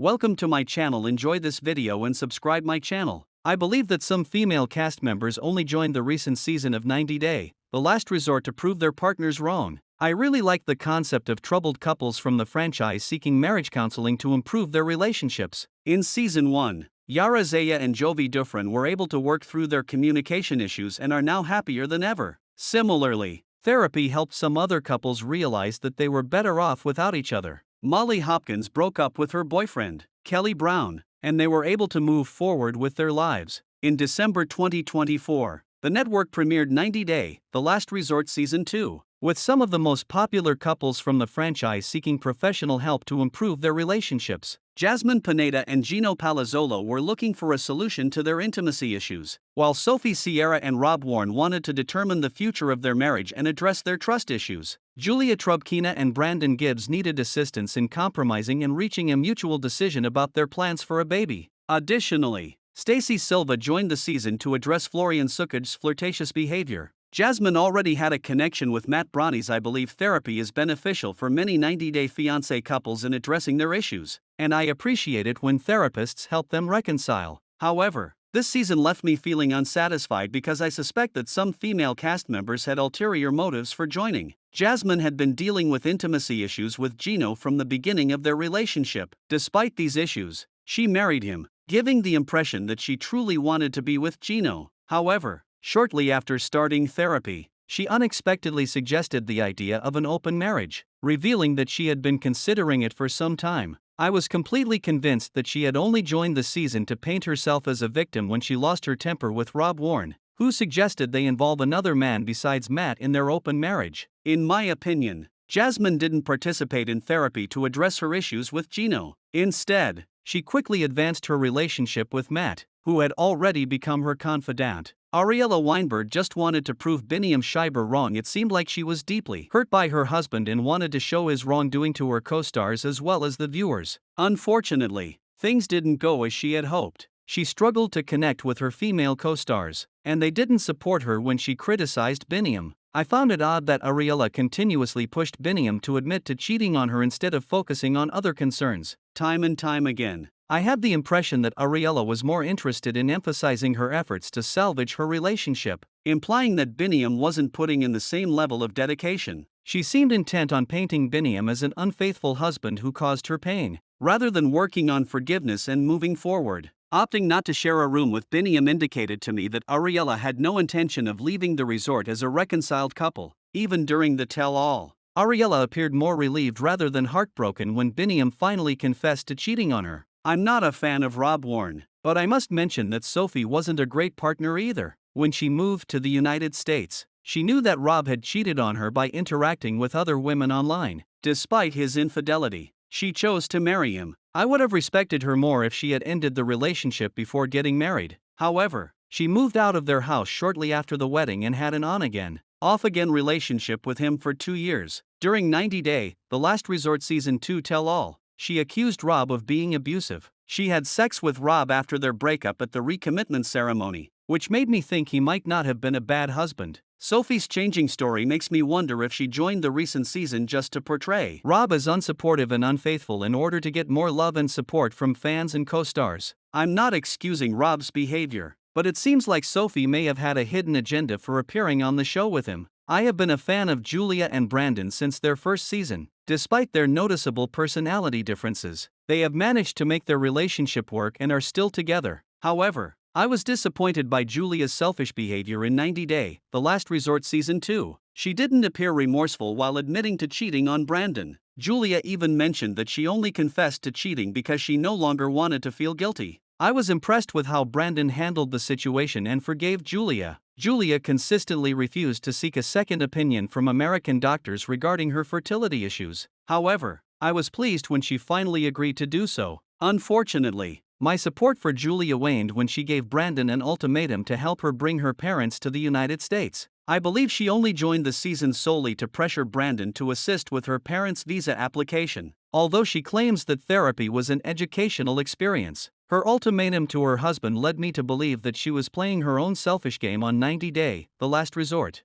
Welcome to my channel. Enjoy this video and subscribe my channel. I believe that some female cast members only joined the recent season of 90 Day, the last resort to prove their partners wrong. I really like the concept of troubled couples from the franchise seeking marriage counseling to improve their relationships. In season 1, Yara Zaya and Jovi Dufresne were able to work through their communication issues and are now happier than ever. Similarly, therapy helped some other couples realize that they were better off without each other. Molly Hopkins broke up with her boyfriend, Kelly Brown, and they were able to move forward with their lives. In December 2024, the network premiered 90 Day, The Last Resort Season 2, with some of the most popular couples from the franchise seeking professional help to improve their relationships. Jasmine Pineda and Gino Palazzolo were looking for a solution to their intimacy issues, while Sophie Sierra and Rob Warren wanted to determine the future of their marriage and address their trust issues. Julia Trubkina and Brandon Gibbs needed assistance in compromising and reaching a mutual decision about their plans for a baby. Additionally, Stacey Silva joined the season to address Florian Sukaj's flirtatious behavior. Jasmine already had a connection with Matt Brani's. I believe therapy is beneficial for many 90 Day Fiance couples in addressing their issues, and I appreciate it when therapists help them reconcile. However, this season left me feeling unsatisfied because I suspect that some female cast members had ulterior motives for joining. Jasmine had been dealing with intimacy issues with Gino from the beginning of their relationship. Despite these issues, she married him, giving the impression that she truly wanted to be with Gino. However, shortly after starting therapy, she unexpectedly suggested the idea of an open marriage, revealing that she had been considering it for some time. I was completely convinced that she had only joined the season to paint herself as a victim when she lost her temper with Rob Warren, who suggested they involve another man besides Matt in their open marriage. In my opinion, Jasmine didn't participate in therapy to address her issues with Gino. Instead, she quickly advanced her relationship with Matt, who had already become her confidant. Ariella Weinberg just wanted to prove Biniam Schreiber wrong. It seemed like she was deeply hurt by her husband and wanted to show his wrongdoing to her co-stars as well as the viewers. Unfortunately, things didn't go as she had hoped. She struggled to connect with her female co-stars, and they didn't support her when she criticized Biniam. I found it odd that Ariella continuously pushed Biniam to admit to cheating on her instead of focusing on other concerns. Time and time again, I had the impression that Ariella was more interested in emphasizing her efforts to salvage her relationship, implying that Biniam wasn't putting in the same level of dedication. She seemed intent on painting Biniam as an unfaithful husband who caused her pain, rather than working on forgiveness and moving forward. Opting not to share a room with Biniam indicated to me that Ariella had no intention of leaving the resort as a reconciled couple, even during the tell-all. Ariella appeared more relieved rather than heartbroken when Biniam finally confessed to cheating on her. I'm not a fan of Rob Warren, but I must mention that Sophie wasn't a great partner either. When she moved to the United States, she knew that Rob had cheated on her by interacting with other women online. Despite his infidelity, she chose to marry him. I would have respected her more if she had ended the relationship before getting married. However, she moved out of their house shortly after the wedding and had an on-again, off-again relationship with him for 2 years. During 90 Day, The Last Resort Season 2 Tell-All, she accused Rob of being abusive. She had sex with Rob after their breakup at the recommitment ceremony, which made me think he might not have been a bad husband. Sophie's changing story makes me wonder if she joined the recent season just to portray Rob as unsupportive and unfaithful in order to get more love and support from fans and co-stars. I'm not excusing Rob's behavior, but it seems like Sophie may have had a hidden agenda for appearing on the show with him. I have been a fan of Julia and Brandon since their first season. Despite their noticeable personality differences, they have managed to make their relationship work and are still together. However, I was disappointed by Julia's selfish behavior in 90 Day, The Last Resort Season 2. She didn't appear remorseful while admitting to cheating on Brandon. Julia even mentioned that she only confessed to cheating because she no longer wanted to feel guilty. I was impressed with how Brandon handled the situation and forgave Julia. Julia consistently refused to seek a second opinion from American doctors regarding her fertility issues. However, I was pleased when she finally agreed to do so. Unfortunately, my support for Julia waned when she gave Brandon an ultimatum to help her bring her parents to the United States. I believe she only joined the season solely to pressure Brandon to assist with her parents' visa application. Although she claims that therapy was an educational experience, her ultimatum to her husband led me to believe that she was playing her own selfish game on 90 Day, The Last Resort.